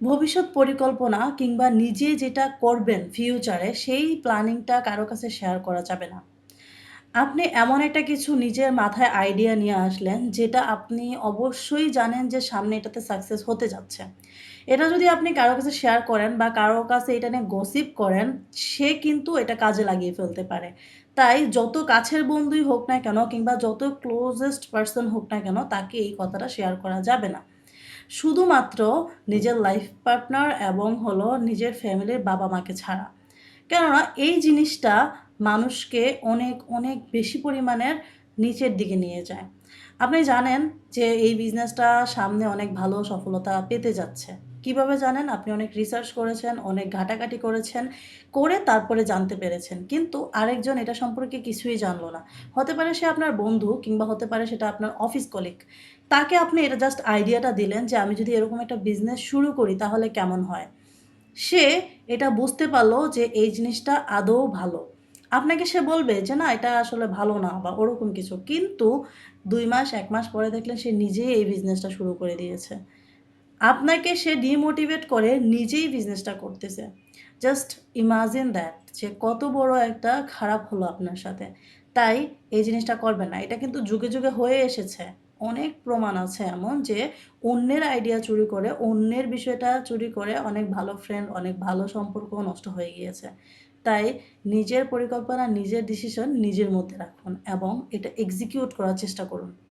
ভবিষ্যৎ পরিকল্পনা কিংবা নিজে যেটা করবেন ফিউচারে সেই প্ল্যানিংটা কারো কাছে শেয়ার করা যাবে না। আপনি এমন একটা কিছু নিজের মাথায় আইডিয়া নিয়ে আসলেন, যেটা আপনি অবশ্যই জানেন যে সামনে এটাতে সাকসেস হতে যাচ্ছে। এটা যদি আপনি কারো কাছে শেয়ার করেন বা কারো কাছে এটা নিয়ে গসিপ করেন, সে কিন্তু এটা কাজে লাগিয়ে ফেলতে পারে। তাই যত কাছের বন্ধুই হোক না কেন কিংবা যত ক্লোজেস্ট পারসন হোক না কেন, তাকে এই কথাটা শেয়ার করা যাবে না। শুধুমাত্র নিজের লাইফ পার্টনার এবং হলো নিজের ফ্যামিলির বাবা-মাকে ছাড়া। কেননা এই জিনিসটা মানুষকে অনেক, অনেক বেশি পরিমাণের নিচের দিকে নিয়ে যায়। আপনি জানেন যে এই বিজনেসটা সামনে অনেক ভালো সফলতা পেতে যাচ্ছে। কিভাবে জানেন? আপনি অনেক রিসার্চ করেছেন, অনেক ঘাটাঘাটি করেছেন, করে তারপরে জানতে পেরেছেন। কিন্তু আরেকজন এটা সম্পর্কে কিছুই জানল না। হতে পারে সে আপনার বন্ধু কিংবা হতে পারে সেটা আপনার অফিস কলিগ। তাকে আপনি এটা জাস্ট আইডিয়াটা দিলেন যে আমি যদি এরকম একটা বিজনেস শুরু করি তাহলে কেমন হয়? সে এটা বুঝতে পারল যে এই জিনিসটা আদৌ ভালো। আপনাকে সে বলবে যে, "না, এটা আসলে ভালো না" বা ওরকম কিছু। কিন্তু ২ মাস ১ মাস পরে দেখলেন সে নিজেই এই বিজনেসটা শুরু করে দিয়েছে। আপনাকে সে ডিমোটিভেট করে নিজেই বিজনেসটা করতেছে। জাস্ট ইমাজিন দ্যাট যে কত বড় একটা খারাপ হলো আপনার সাথে। তাই এই জিনিসটা করবেন না। এটা কিন্তু যুগে, যুগে হয়ে এসেছে। অনেক প্রমাণ আছে এমন যে অন্যের আইডিয়া চুরি করে, অন্যের বিষয়টা চুরি করে অনেক ভালো ফ্রেন্ড, অনেক ভালো সম্পর্কও নষ্ট হয়ে গিয়েছে। তাই নিজের পরিকল্পনা, নিজের ডিসিশন নিজের মধ্যে রাখুন এবং এটা এক্সিকিউট করার চেষ্টা করুন।